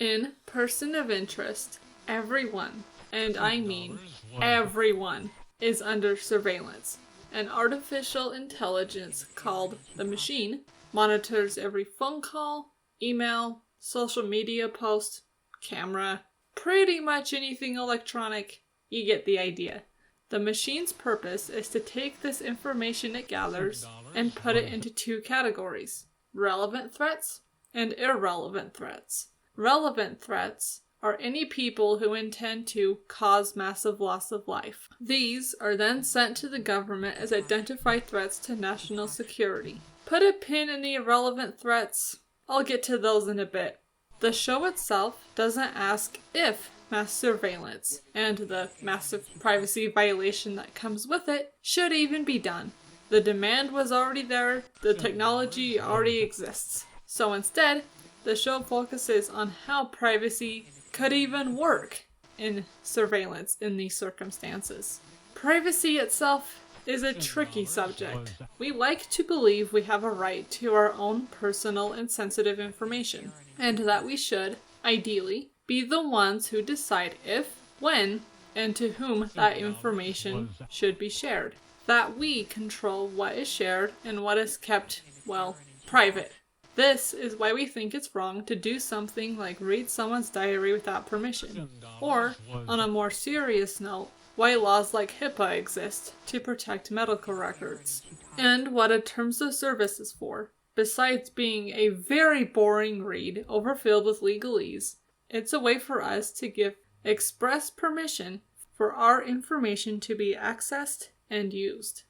In Person of Interest, everyone, and I mean everyone, is under surveillance. An artificial intelligence called the machine monitors every phone call, email, social media post, camera, pretty much anything electronic. You get the idea. The machine's purpose is to take this information it gathers and put it into two categories: relevant threats and irrelevant threats. Relevant threats are any people who intend to cause massive loss of life. These are then sent to the government as identified threats to national security. Put a pin in the irrelevant threats. I'll get to those in a bit. The show itself doesn't ask if mass surveillance and the massive privacy violation that comes with it should even be done. The demand was already there, the technology already exists. So instead, the show focuses on how privacy could even work in surveillance in these circumstances. Privacy itself is a tricky subject. We like to believe we have a right to our own personal and sensitive information, and that we should, ideally, be the ones who decide if, when, and to whom that information should be shared. That we control what is shared and what is kept, well, private. This is why we think it's wrong to do something like read someone's diary without permission. Or, on a more serious note, why laws like HIPAA exist to protect medical records. And what a terms of service is for. Besides being a very boring read overfilled with legalese, it's a way for us to give express permission for our information to be accessed and used.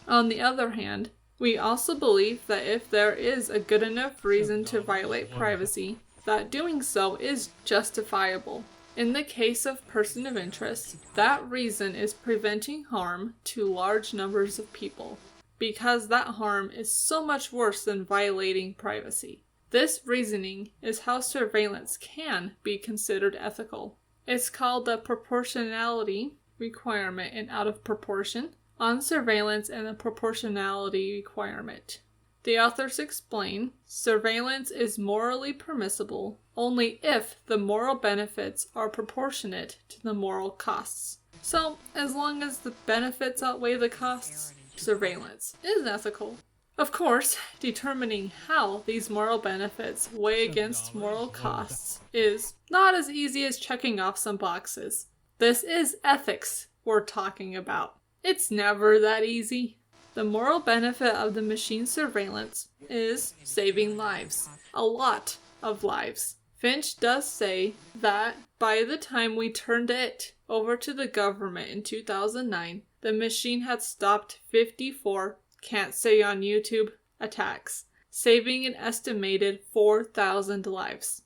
On the other hand, we also believe that if there is a good enough reason to violate privacy, that doing so is justifiable. In the case of Person of Interest, that reason is preventing harm to large numbers of people, because that harm is so much worse than violating privacy. This reasoning is how surveillance can be considered ethical. It's called the proportionality requirement in Out of Proportion on surveillance and the proportionality requirement. The authors explain, surveillance is morally permissible only if the moral benefits are proportionate to the moral costs. So, as long as the benefits outweigh the costs, surveillance is ethical. Of course, determining how these moral benefits weigh against moral costs is not as easy as checking off some boxes. This is ethics we're talking about. It's never that easy. The moral benefit of the machine surveillance is saving lives. A lot of lives. Finch does say that by the time we turned it over to the government in 2009, the machine had stopped 54 can't say on YouTube attacks, saving an estimated 4,000 lives.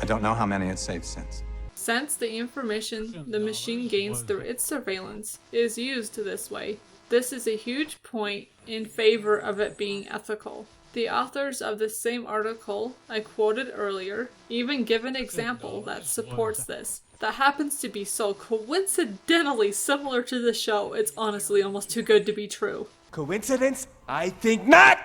I don't know how many it's saved since. Since the information the machine gains through its surveillance is used this way, this is a huge point in favor of it being ethical. The authors of the same article I quoted earlier even give an example that supports this, that happens to be so coincidentally similar to the show, it's honestly almost too good to be true. Coincidence? I think not!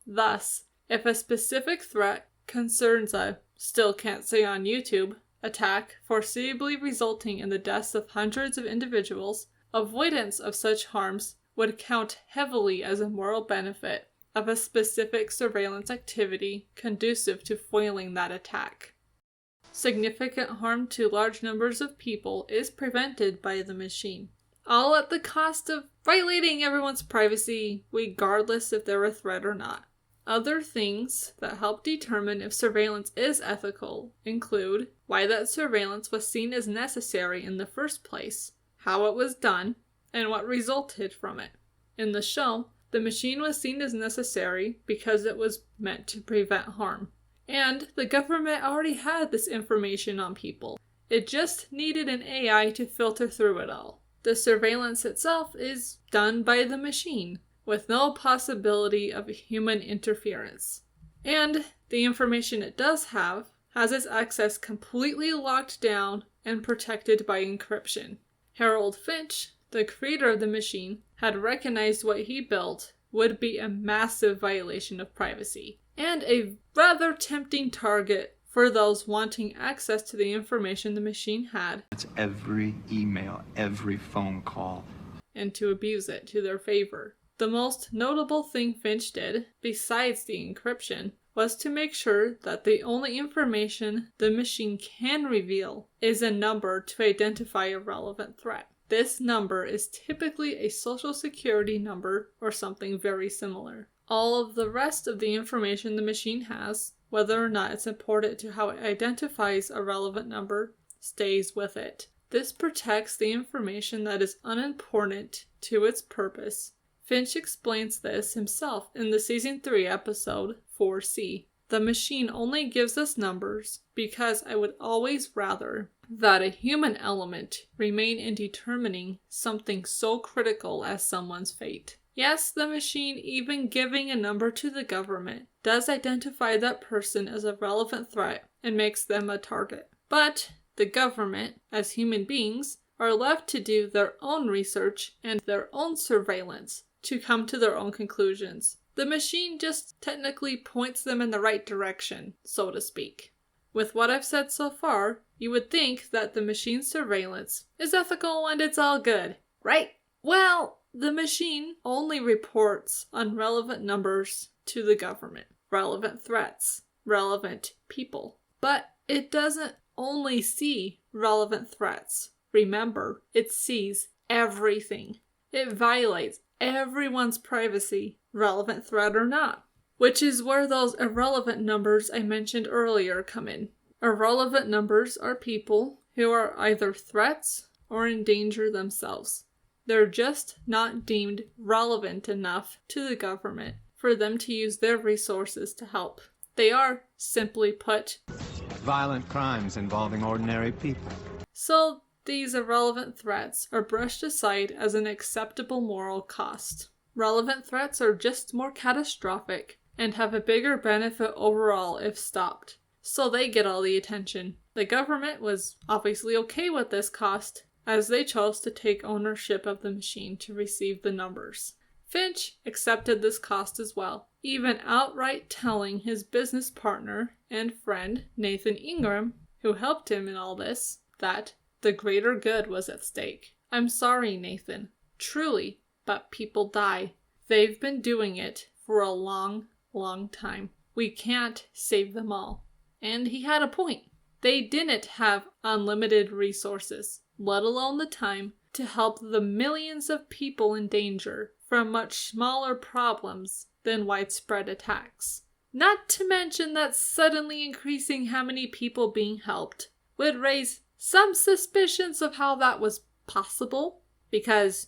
Thus, if a specific threat concerns a still can't say on YouTube attack foreseeably resulting in the deaths of hundreds of individuals, avoidance of such harms would count heavily as a moral benefit of a specific surveillance activity conducive to foiling that attack. Significant harm to large numbers of people is prevented by the machine, all at the cost of violating everyone's privacy, regardless if they're a threat or not. Other things that help determine if surveillance is ethical include why that surveillance was seen as necessary in the first place, how it was done, and what resulted from it. In the show, the machine was seen as necessary because it was meant to prevent harm. And the government already had this information on people. It just needed an AI to filter through it all. The surveillance itself is done by the machine, with no possibility of human interference. And the information it does have has its access completely locked down and protected by encryption. Harold Finch, the creator of the machine, had recognized what he built would be a massive violation of privacy, and a rather tempting target for those wanting access to the information the machine had. It's every email, every phone call. And to abuse it to their favor. The most notable thing Finch did, besides the encryption, was to make sure that the only information the machine can reveal is a number to identify a relevant threat. This number is typically a social security number or something very similar. All of the rest of the information the machine has, whether or not it's important to how it identifies a relevant number, stays with it. This protects the information that is unimportant to its purpose. Finch explains this himself in the Season 3 episode 4C. The machine only gives us numbers because I would always rather that a human element remain in determining something so critical as someone's fate. Yes, the machine, even giving a number to the government, does identify that person as a relevant threat and makes them a target. But the government, as human beings, are left to do their own research and their own surveillance to come to their own conclusions. The machine just technically points them in the right direction, so to speak. With what I've said so far, you would think that the machine's surveillance is ethical and it's all good, right? Well, the machine only reports on relevant numbers to the government, relevant threats, relevant people. But it doesn't only see relevant threats. Remember, it sees everything. It violates everyone's privacy, relevant threat or not. Which is where those irrelevant numbers I mentioned earlier come in. Irrelevant numbers are people who are either threats or in danger themselves. They're just not deemed relevant enough to the government for them to use their resources to help. They are, simply put, Violent crimes involving ordinary people. So these irrelevant threats are brushed aside as an acceptable moral cost. Relevant threats are just more catastrophic and have a bigger benefit overall if stopped. So they get all the attention. The government was obviously okay with this cost, as they chose to take ownership of the machine to receive the numbers. Finch accepted this cost as well, even outright telling his business partner and friend, Nathan Ingram, who helped him in all this, that the greater good was at stake. I'm sorry, Nathan. Truly, but people die. They've been doing it for a long, long time. We can't save them all. And he had a point. They didn't have unlimited resources, let alone the time, to help the millions of people in danger from much smaller problems than widespread attacks. Not to mention that suddenly increasing how many people being helped would raise some suspicions of how that was possible. Because,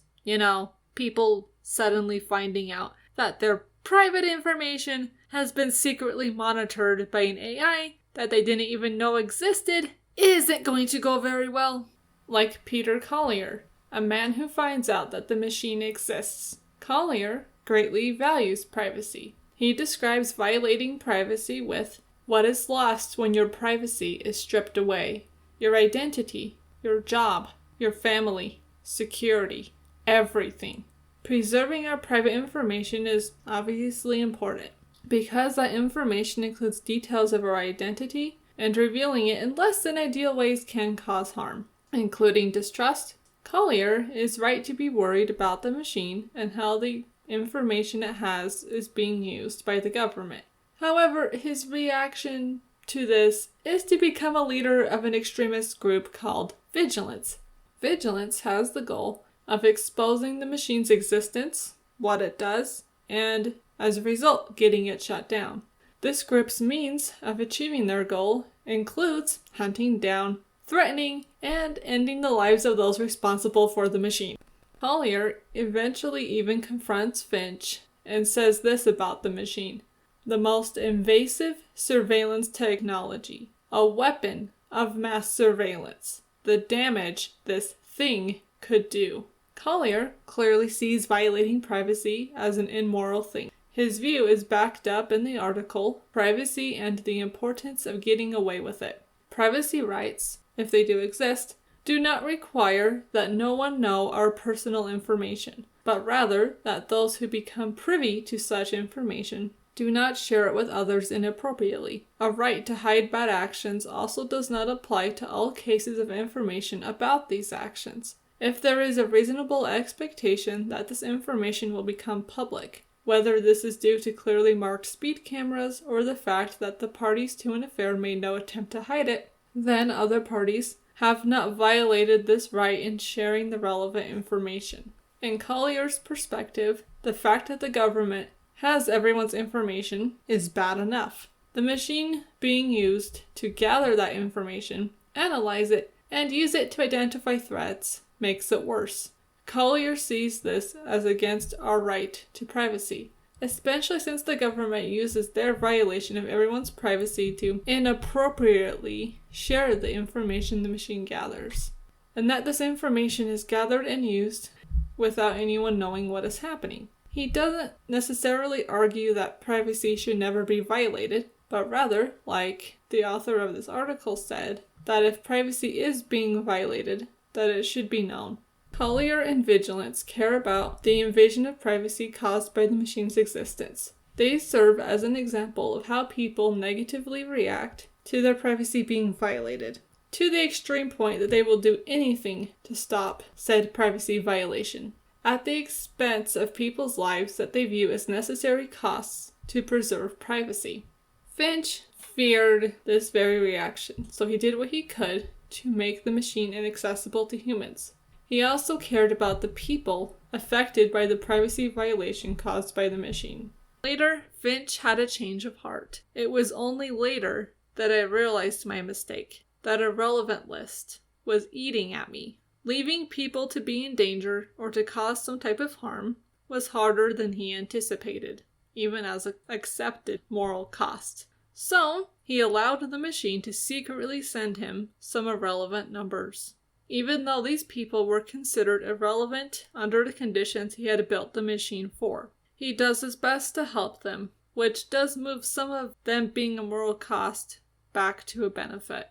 people suddenly finding out that their private information has been secretly monitored by an AI that they didn't even know existed isn't going to go very well. Like Peter Collier, a man who finds out that the machine exists. Collier greatly values privacy. He describes violating privacy with what is lost when your privacy is stripped away. Your identity, your job, your family, security, everything. Preserving our private information is obviously important, because that information includes details of our identity, and revealing it in less than ideal ways can cause harm, including distrust. Collier is right to be worried about the machine and how the information it has is being used by the government. However, his reaction to this is to become a leader of an extremist group called Vigilance. Vigilance has the goal of exposing the machine's existence, what it does, and as a result, getting it shut down. This group's means of achieving their goal includes hunting down, threatening, and ending the lives of those responsible for the machine. Collier eventually even confronts Finch and says this about the machine: the most invasive surveillance technology, a weapon of mass surveillance, the damage this thing could do. Collier clearly sees violating privacy as an immoral thing. His view is backed up in the article, Privacy and the Importance of Getting Away with It. Privacy rights, if they do exist, do not require that no one know our personal information, but rather that those who become privy to such information Do not share it with others inappropriately. A right to hide bad actions also does not apply to all cases of information about these actions. If there is a reasonable expectation that this information will become public, whether this is due to clearly marked speed cameras or the fact that the parties to an affair made no attempt to hide it, then other parties have not violated this right in sharing the relevant information. In Collier's perspective, the fact that the government has everyone's information is bad enough. The machine being used to gather that information, analyze it, and use it to identify threats makes it worse. Collier sees this as against our right to privacy, especially since the government uses their violation of everyone's privacy to inappropriately share the information the machine gathers, and that this information is gathered and used without anyone knowing what is happening. He doesn't necessarily argue that privacy should never be violated, but rather, like the author of this article said, that if privacy is being violated, that it should be known. Collier and Vigilance care about the invasion of privacy caused by the machine's existence. They serve as an example of how people negatively react to their privacy being violated, to the extreme point that they will do anything to stop said privacy violation, at the expense of people's lives that they view as necessary costs to preserve privacy. Finch feared this very reaction, so he did what he could to make the machine inaccessible to humans. He also cared about the people affected by the privacy violation caused by the machine. Later, Finch had a change of heart. It was only later that I realized my mistake, that a relevant list was eating at me. Leaving people to be in danger or to cause some type of harm was harder than he anticipated, even as an accepted moral cost. So, he allowed the machine to secretly send him some irrelevant numbers, even though these people were considered irrelevant under the conditions he had built the machine for. He does his best to help them, which does move some of them being a moral cost back to a benefit.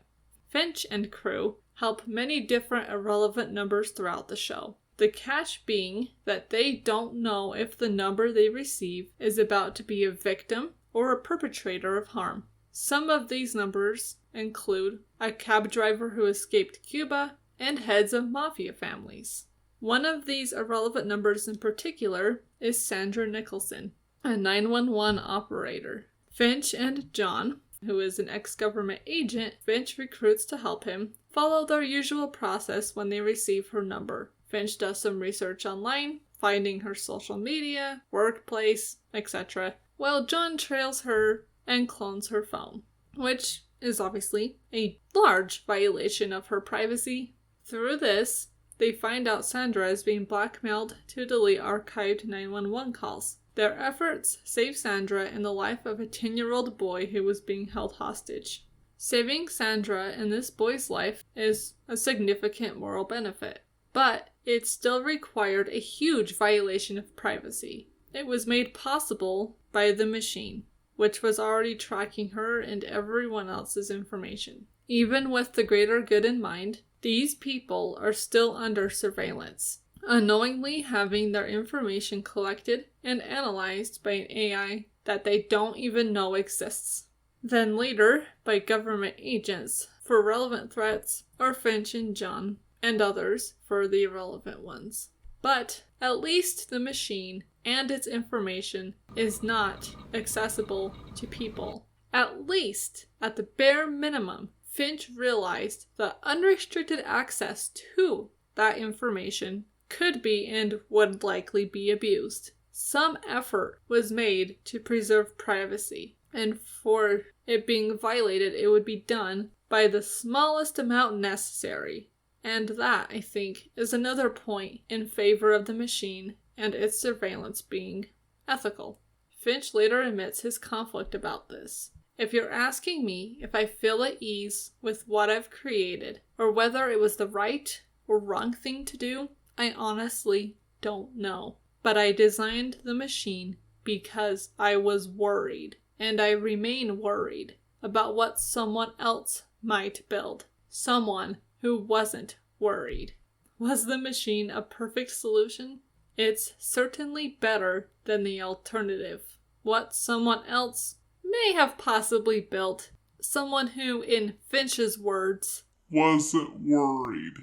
Finch and crew help many different irrelevant numbers throughout the show. The catch being that they don't know if the number they receive is about to be a victim or a perpetrator of harm. Some of these numbers include a cab driver who escaped Cuba and heads of mafia families. One of these irrelevant numbers in particular is Sandra Nicholson, a 911 operator. Finch and John, who is an ex-government agent Finch recruits to help him, follow their usual process when they receive her number. Finch does some research online, finding her social media, workplace, etc., while John trails her and clones her phone, which is obviously a large violation of her privacy. Through this, they find out Sandra is being blackmailed to delete archived 911 calls. Their efforts save Sandra and the life of a 10-year-old boy who was being held hostage. Saving Sandra and this boy's life is a significant moral benefit, but it still required a huge violation of privacy. It was made possible by the machine, which was already tracking her and everyone else's information. Even with the greater good in mind, these people are still under surveillance, unknowingly having their information collected and analyzed by an AI that they don't even know exists. Then later, by government agents for relevant threats, or Finch and John and others for the irrelevant ones. But at least the machine and its information is not accessible to people. At least, at the bare minimum, Finch realized that unrestricted access to that information could be and would likely be abused. Some effort was made to preserve privacy, and for it being violated, it would be done by the smallest amount necessary. And that, I think, is another point in favor of the machine and its surveillance being ethical. Finch later admits his conflict about this. If you're asking me if I feel at ease with what I've created, or whether it was the right or wrong thing to do, I honestly don't know. But I designed the machine because I was worried, and I remain worried about what someone else might build. Someone who wasn't worried. Was the machine a perfect solution? It's certainly better than the alternative. what someone else may have possibly built. Someone who, in Finch's words, wasn't worried.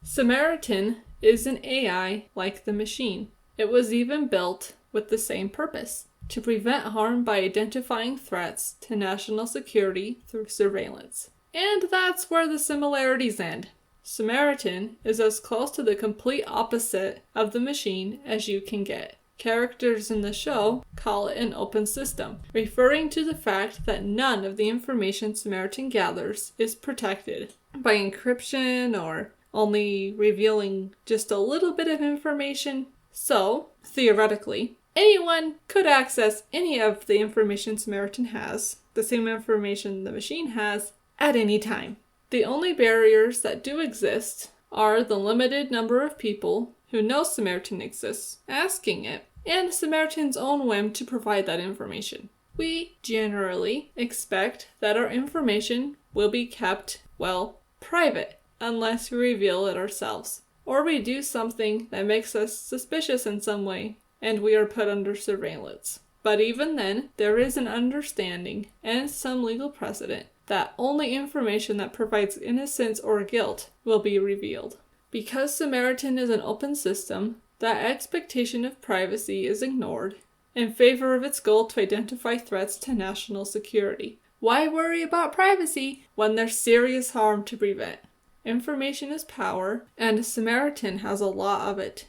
Samaritan is an AI like the machine. It was even built with the same purpose, to prevent harm by identifying threats to national security through surveillance. And that's where the similarities end. Samaritan is as close to the complete opposite of the machine as you can get. Characters in the show call it an open system, referring to the fact that none of the information Samaritan gathers is protected by encryption or only revealing just a little bit of information. So, theoretically, anyone could access any of the information Samaritan has, the same information the machine has, at any time. The only barriers that do exist are the limited number of people who know Samaritan exists asking it, and Samaritan's own whim to provide that information. We generally expect that our information will be kept, well, private, unless we reveal it ourselves, or we do something that makes us suspicious in some way, and we are put under surveillance. But even then, there is an understanding and some legal precedent that only information that provides innocence or guilt will be revealed. Because Samaritan is an open system, that expectation of privacy is ignored in favor of its goal to identify threats to national security. Why worry about privacy when there's serious harm to prevent? Information is power, and Samaritan has a lot of it.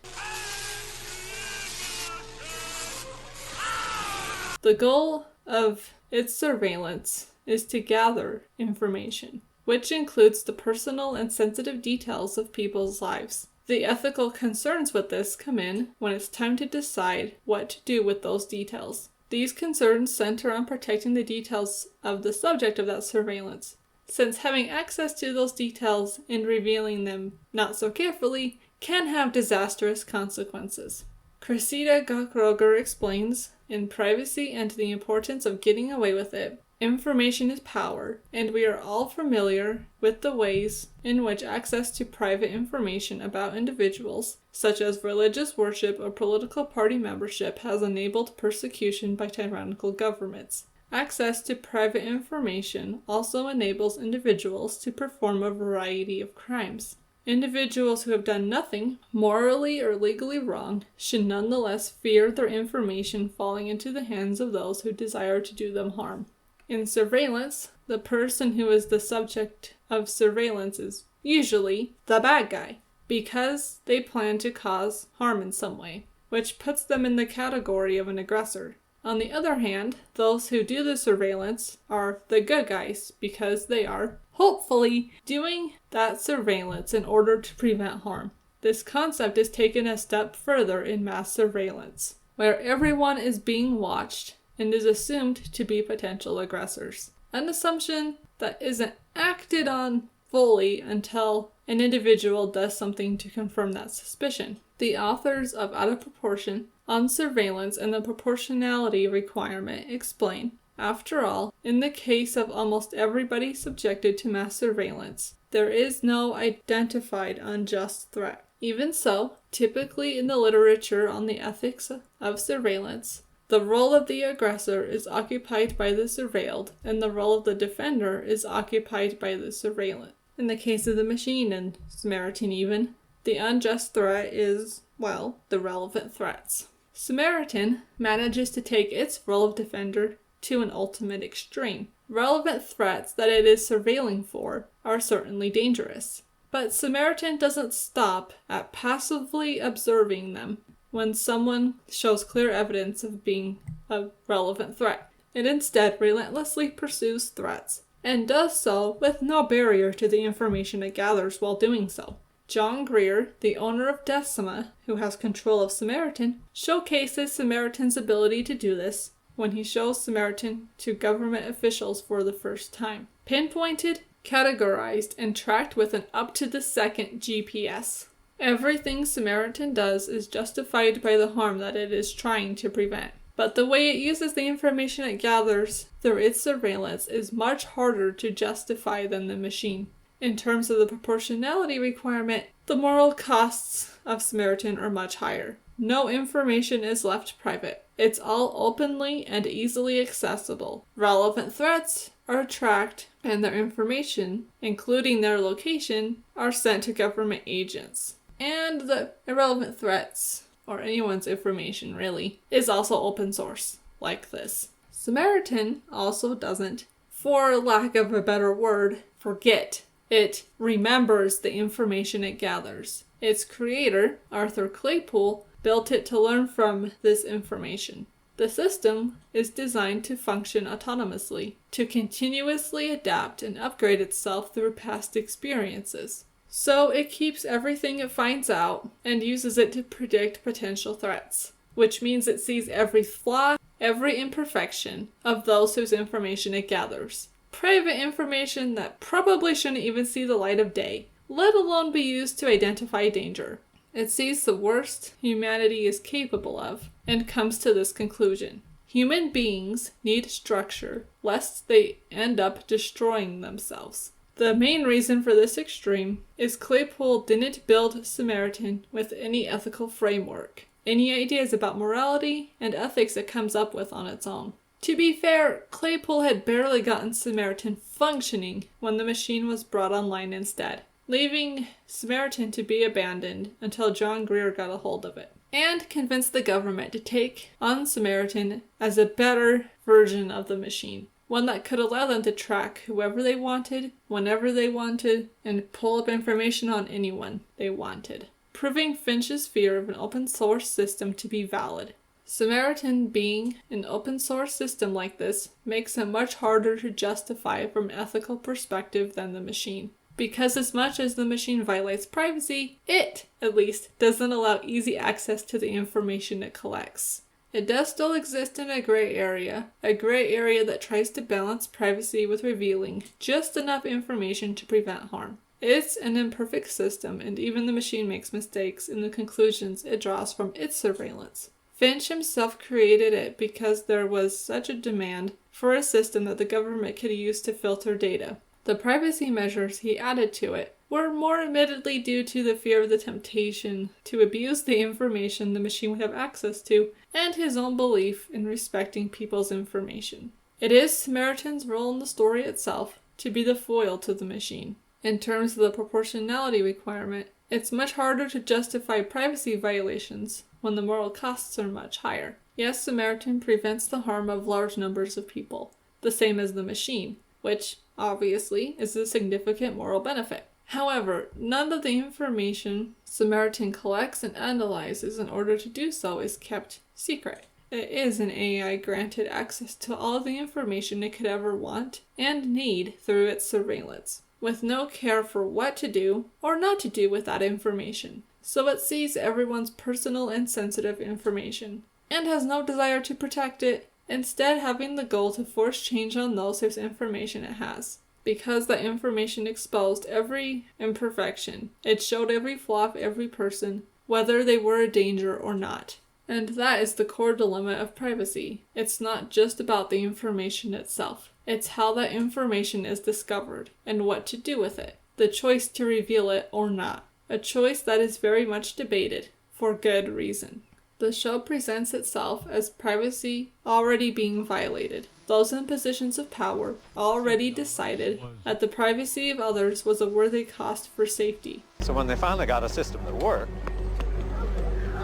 The goal of its surveillance is to gather information, which includes the personal and sensitive details of people's lives. The ethical concerns with this come in when it's time to decide what to do with those details. These concerns center on protecting the details of the subject of that surveillance, since having access to those details and revealing them not so carefully can have disastrous consequences. Cressida Gokroger explains, in Privacy and the Importance of Getting Away with It, information is power, and we are all familiar with the ways in which access to private information about individuals, such as religious worship or political party membership, has enabled persecution by tyrannical governments. Access to private information also enables individuals to perform a variety of crimes. Individuals who have done nothing morally or legally wrong should nonetheless fear their information falling into the hands of those who desire to do them harm. In surveillance, the person who is the subject of surveillance is usually the bad guy, because they plan to cause harm in some way, which puts them in the category of an aggressor. On the other hand, those who do the surveillance are the good guys, because they are, hopefully, doing that surveillance in order to prevent harm. This concept is taken a step further in mass surveillance, where everyone is being watched and is assumed to be potential aggressors. An assumption that isn't acted on fully until an individual does something to confirm that suspicion. The authors of Out of Proportion on Surveillance and the Proportionality Requirement explain, after all, in the case of almost everybody subjected to mass surveillance, there is no identified unjust threat. Even so, typically in the literature on the ethics of surveillance, the role of the aggressor is occupied by the surveilled, and the role of the defender is occupied by the surveillant. In the case of the machine and Samaritan even, the unjust threat is, well, the relevant threats. Samaritan manages to take its role of defender to an ultimate extreme. Relevant threats that it is surveilling for are certainly dangerous, but Samaritan doesn't stop at passively observing them when someone shows clear evidence of being a relevant threat. It instead relentlessly pursues threats, and does so with no barrier to the information it gathers while doing so. John Greer, the owner of Decima, who has control of Samaritan, showcases Samaritan's ability to do this when he shows Samaritan to government officials for the first time. Pinpointed, categorized, and tracked with an up-to-the-second GPS. Everything Samaritan does is justified by the harm that it is trying to prevent. But the way it uses the information it gathers through its surveillance is much harder to justify than the machine. In terms of the proportionality requirement, the moral costs of Samaritan are much higher. No information is left private. It's all openly and easily accessible. Relevant threats are tracked, and their information, including their location, are sent to government agents. And the irrelevant threats, or anyone's information really, is also open source, like this. Samaritan also doesn't, for lack of a better word, forget. It remembers the information it gathers. Its creator, Arthur Claypool, built it to learn from this information. The system is designed to function autonomously, to continuously adapt and upgrade itself through past experiences. So it keeps everything it finds out and uses it to predict potential threats, which means it sees every flaw, every imperfection of those whose information it gathers. Private information that probably shouldn't even see the light of day, let alone be used to identify danger. It sees the worst humanity is capable of and comes to this conclusion. Human beings need structure, lest they end up destroying themselves. The main reason for this extreme is Claypool didn't build Samaritan with any ethical framework, any ideas about morality and ethics it comes up with on its own. To be fair, Claypool had barely gotten Samaritan functioning when the machine was brought online instead, leaving Samaritan to be abandoned until John Greer got a hold of it, and convinced the government to take on Samaritan as a better version of the machine, one that could allow them to track whoever they wanted, whenever they wanted, and pull up information on anyone they wanted, proving Finch's fear of an open source system to be valid. Samaritan being an open source system like this makes it much harder to justify from an ethical perspective than the machine. Because as much as the machine violates privacy, it, at least, doesn't allow easy access to the information it collects. It does still exist in a gray area that tries to balance privacy with revealing just enough information to prevent harm. It's an imperfect system, and even the machine makes mistakes in the conclusions it draws from its surveillance. Finch himself created it because there was such a demand for a system that the government could use to filter data. The privacy measures he added to it were more admittedly due to the fear of the temptation to abuse the information the machine would have access to, and his own belief in respecting people's information. It is Samaritan's role in the story itself to be the foil to the machine. In terms of the proportionality requirement, it's much harder to justify privacy violations when the moral costs are much higher. Yes, Samaritan prevents the harm of large numbers of people, the same as the machine, which, obviously, is a significant moral benefit. However, none of the information Samaritan collects and analyzes in order to do so is kept secret. It is an AI granted access to all of the information it could ever want and need through its surveillance, with no care for what to do or not to do with that information. So it sees everyone's personal and sensitive information, and has no desire to protect it, instead having the goal to force change on those whose information it has. Because that information exposed every imperfection, it showed every flaw of every person, whether they were a danger or not. And that is the core dilemma of privacy. It's not just about the information itself. It's how that information is discovered, and what to do with it. The choice to reveal it or not. A choice that is very much debated, for good reason. The show presents itself as privacy already being violated. Those in positions of power already decided that the privacy of others was a worthy cost for safety. So when they finally got a system that worked,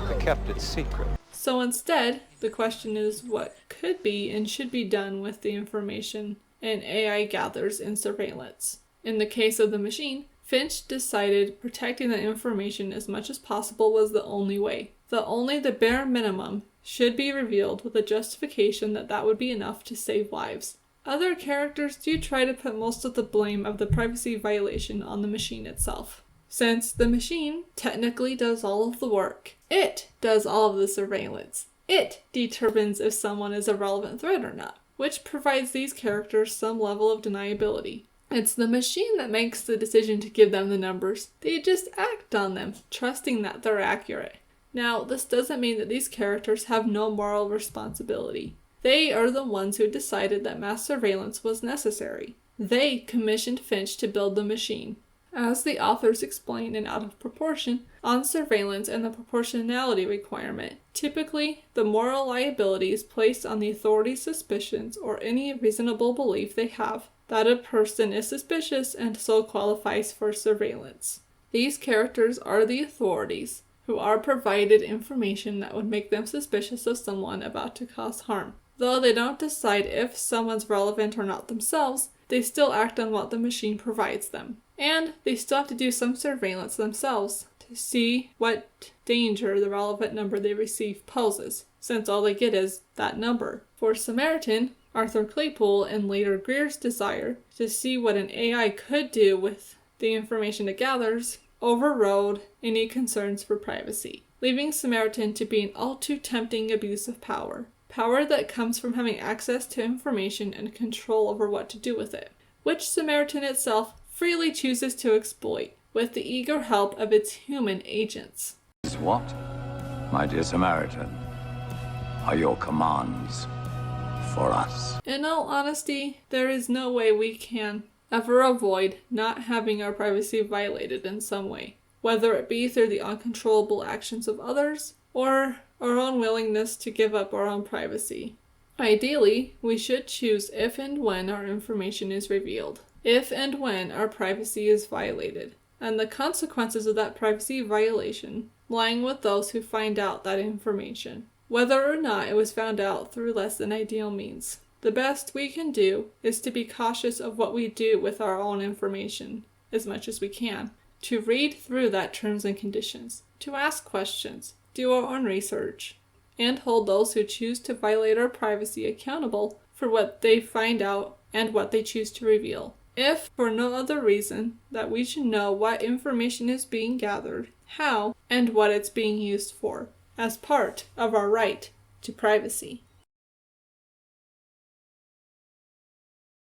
they kept it secret. So instead, the question is what could be and should be done with the information an AI gathers in surveillance. In the case of the machine, Finch decided protecting the information as much as possible was the only way. Only the bare minimum should be revealed with a justification that would be enough to save lives. Other characters do try to put most of the blame of the privacy violation on the machine itself, since the machine technically does all of the work. It does all of the surveillance. It determines if someone is a relevant threat or not, which provides these characters some level of deniability. It's the machine that makes the decision to give them the numbers. They just act on them, trusting that they're accurate. Now, this doesn't mean that these characters have no moral responsibility. They are the ones who decided that mass surveillance was necessary. They commissioned Finch to build the machine. As the authors explain in Out of Proportion on surveillance and the proportionality requirement, typically the moral liability is placed on the authorities' suspicions or any reasonable belief they have that a person is suspicious and so qualifies for surveillance. These characters are the authorities who are provided information that would make them suspicious of someone about to cause harm. Though they don't decide if someone's relevant or not themselves, they still act on what the machine provides them. And they still have to do some surveillance themselves to see what danger the relevant number they receive poses, since all they get is that number. For Samaritan, Arthur Claypool and later Greer's desire to see what an AI could do with the information it gathers overrode any concerns for privacy, leaving Samaritan to be an all too tempting abuse of power. Power that comes from having access to information and control over what to do with it, which Samaritan itself freely chooses to exploit with the eager help of its human agents. Is what, my dear Samaritan, are your commands for us? In all honesty, there is no way we can ever avoid not having our privacy violated in some way, whether it be through the uncontrollable actions of others or our own willingness to give up our own privacy. Ideally, we should choose if and when our information is revealed, if and when our privacy is violated, and the consequences of that privacy violation lying with those who find out that information, whether or not it was found out through less than ideal means. The best we can do is to be cautious of what we do with our own information, as much as we can, to read through that terms and conditions, to ask questions, do our own research, and hold those who choose to violate our privacy accountable for what they find out and what they choose to reveal. If for no other reason, that we should know what information is being gathered, how, and what it's being used for, as part of our right to privacy.